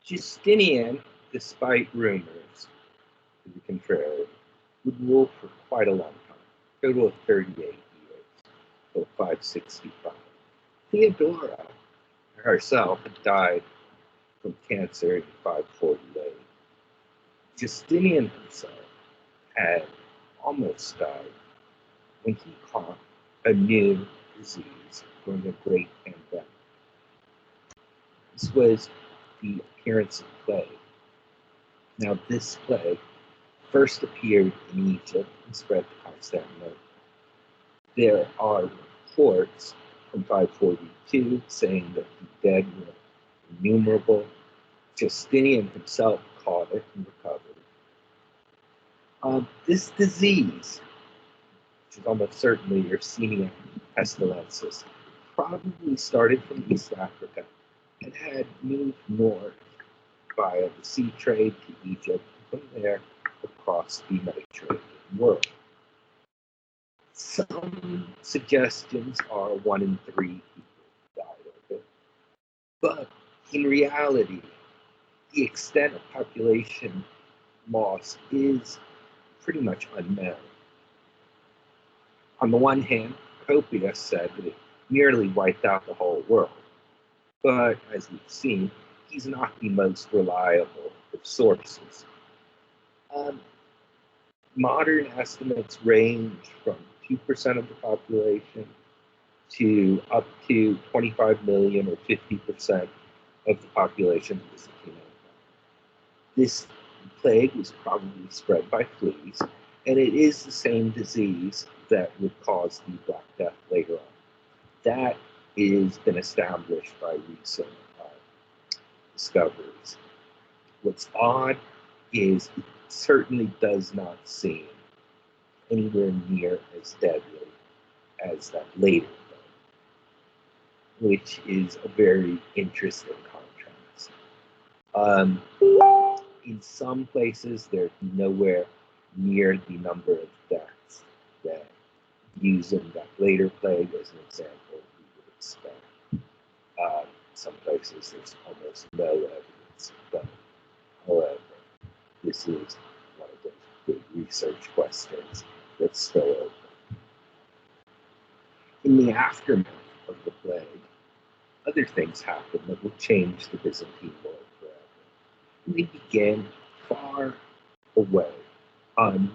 Justinian, despite rumors to the contrary, would rule for quite a long time, a total of 38 years, till 565. Theodora herself had died from cancer in 548. Justinian himself had almost died when he caught a new disease during a great pandemic. This was the appearance of plague. Now, this plague first appeared in Egypt and spread to Constantinople. There are reports from 542 saying that the dead were innumerable. Justinian himself caught it and recovered. This disease, which is almost certainly Yersinia pestilensis, probably started from East Africa and had moved north via the sea trade to Egypt, and from there across the Mediterranean world. Some suggestions are 1 in 3 people died of it, but in reality, the extent of population loss is pretty much unknown. On the one hand, Copius said that it nearly wiped out the whole world, but as we've seen, he's not the most reliable of sources. Modern estimates range from 2% of the population to up to 25 million or 50% of the population of the Byzantine Empire. This plague was probably spread by fleas, and it is the same disease that would cause the Black Death later on. That has been established by recent discoveries. What's odd is it certainly does not seem anywhere near as deadly as that later plague, which is a very interesting contrast. In some places, they're nowhere near the number of deaths that, using that later plague as an example, we would expect. Some places, there's almost no evidence, but however, this is one of those big research questions that's still open. In the aftermath of the plague, other things happen that will change the Byzantine world forever. And they began far away,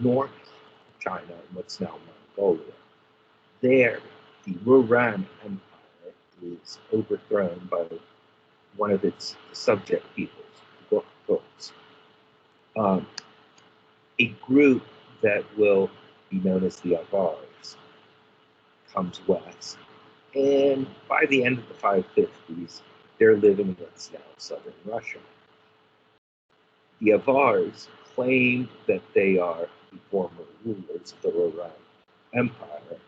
north of China and what's now Mongolia. There, the Rouran Empire is overthrown by one of its subject peoples, the Gokturks. A group that will be known as the Avars comes west, and by the end of the 550s, they're living in what's now southern Russia. The Avars claim that they are the former rulers of the Rouran Empire,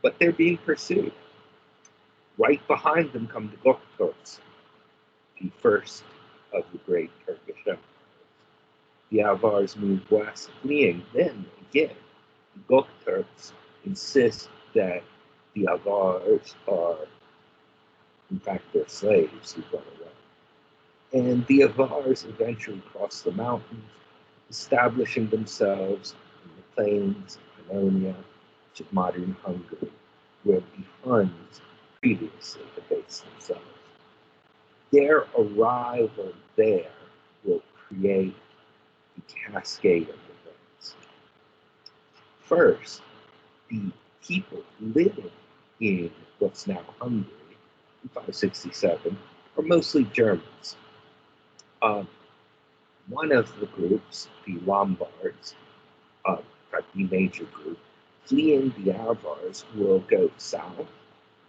but they're being pursued. Right behind them come the Gokturks, the first of the great Turkish empires. The Avars move west, fleeing. Then again, the Gokturks insist that the Avars are, in fact, their slaves who run away. And the Avars eventually cross the mountains, establishing themselves in the plains of Pannonia, which is modern Hungary, where the Huns previously had based themselves. Their arrival there will create a cascade of events. First, the people living in what's now Hungary in 567 are mostly Germans. One of the groups, the Lombards, in fact, the major group, fleeing the Avars, will go south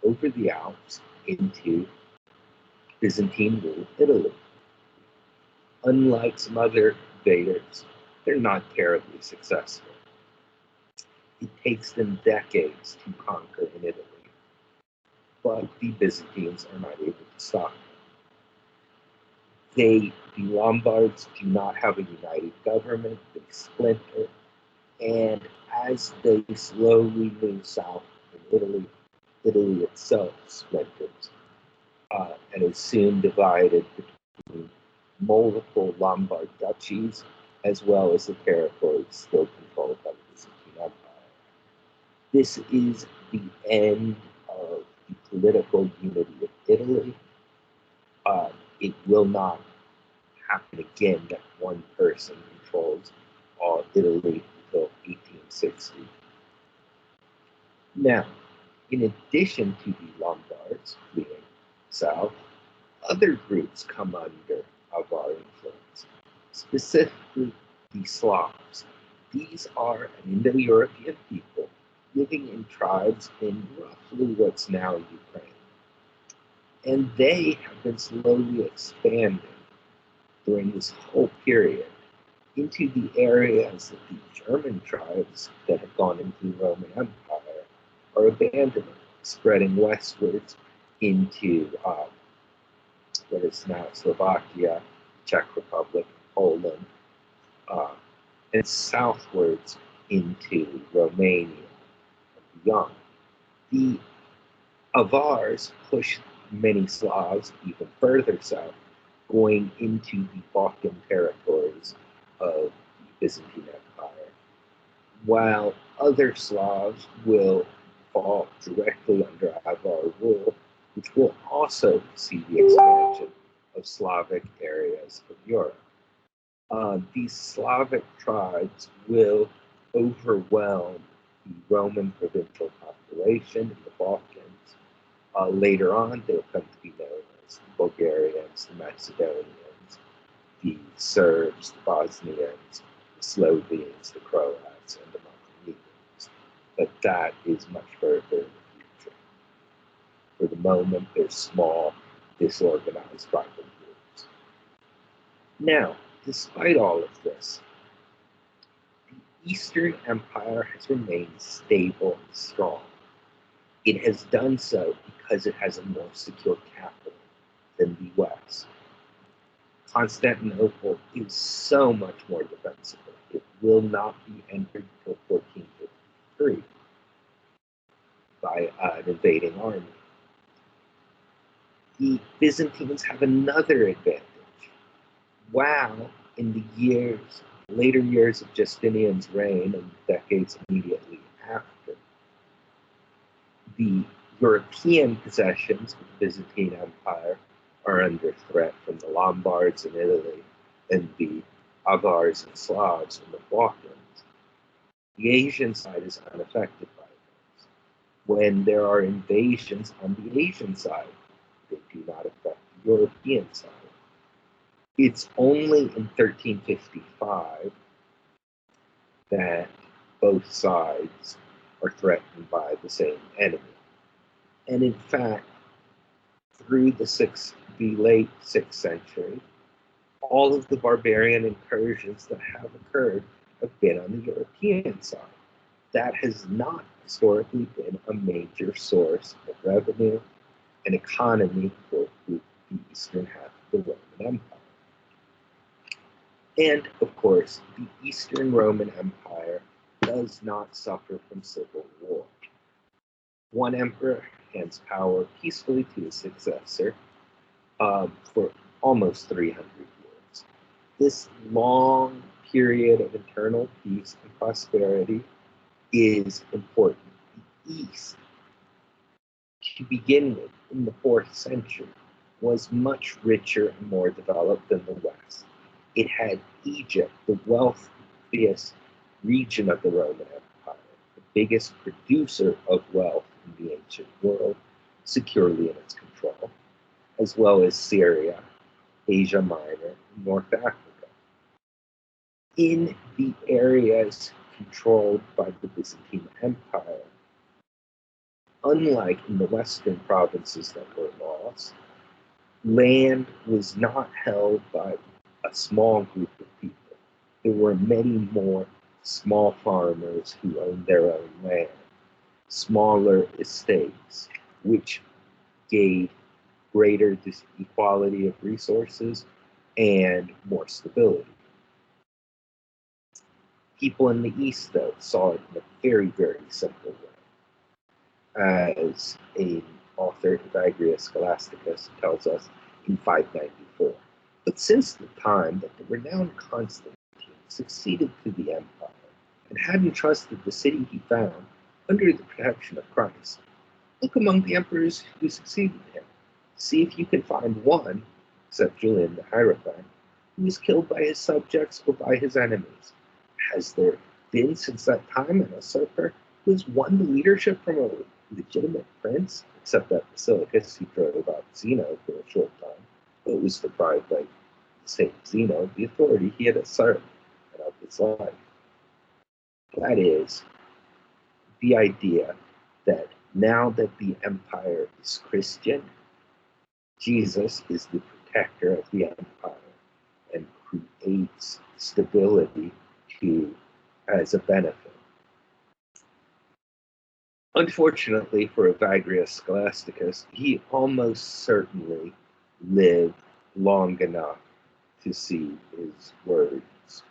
over the Alps into Byzantine ruled Italy. Unlike some other invaders, they're not terribly successful. It takes them decades to conquer in Italy, but the Byzantines are not able to stop them. The Lombards do not have a united government, they splinter, and as they slowly move south in Italy, Italy itself splinters and is soon divided between between multiple Lombard duchies, as well as the territories still controlled by the Byzantine Empire. This is the end of the political unity of Italy. It will not happen again that one person controls all Italy until 1860. Now, in addition to the Lombards fleeing south, other groups come under Avar influence, specifically the Slavs. These are an Indo-European people living in tribes in roughly what's now Ukraine. And they have been slowly expanding during this whole period into the areas that the German tribes that have gone into the Roman Empire are abandoning, spreading westwards into what is now Slovakia, Czech Republic, Poland, and southwards into Romania and beyond. The Avars pushed many Slavs even further south, going into the Balkan territories of the Byzantine Empire, while other Slavs will fall directly under Avar rule, which will also see the expansion of Slavic areas of Europe. These Slavic tribes will overwhelm the Roman provincial population in the Balkans. Later on, they'll come to be known as the Bulgarians, the Macedonians, the Serbs, the Bosnians, the Slovenes, the Croats, and the Montenegrins. But that is much further in the future. For the moment, they're small, disorganized tribal groups. Now, despite all of this, the Eastern Empire has remained stable and strong. It has done so because it has a more secure capital than the West. Constantinople is so much more defensible. It will not be entered until 1453 by an invading army. The Byzantines have another advantage. While in the later years of Justinian's reign and decades immediately after, the European possessions of the Byzantine Empire are under threat from the Lombards in Italy and the Avars and Slavs in the Balkans. The Asian side is unaffected by this. When there are invasions on the Asian side, they do not affect the European side. It's only in 1355 that both sides are threatened by the same enemy. And in fact, through the late 6th century, all of the barbarian incursions that have occurred have been on the European side. That has not historically been a major source of revenue and economy for the eastern half of the Roman Empire. And, of course, the Eastern Roman Empire does not suffer from civil war. One emperor hands power peacefully to his successor for almost 300 years. This long period of internal peace and prosperity is important. The East, to begin with, in the 4th century, was much richer and more developed than the West. It had Egypt, the wealthiest region of the Roman Empire, the biggest producer of wealth in the ancient world, securely in its control, as well as Syria, Asia Minor, and North Africa. In the areas controlled by the Byzantine Empire, unlike in the western provinces that were lost, land was not held by a small group of people. There were many more small farmers who owned their own land, smaller estates, which gave greater equality of resources and more stability. People in the East, though, saw it in a very, very simple way. As an author, Evagrius Scholasticus, tells us in 594. But since the time that the renowned Constantine succeeded to the empire and had entrusted the city he found under the protection of Christ, look among the emperors who succeeded him. See if you can find one, except Julian the Hierophant, who was killed by his subjects or by his enemies. Has there been since that time an usurper who has won the leadership from a legitimate prince, except that Basilicus he drove out Zeno for a short time, but was deprived by Saint Zeno of the authority he had usurped and of his life? That is, the idea that now that the empire is Christian, Jesus is the protector of the empire and creates stability to as a benefit. Unfortunately for Evagrius Scholasticus, he almost certainly lived long enough to see his words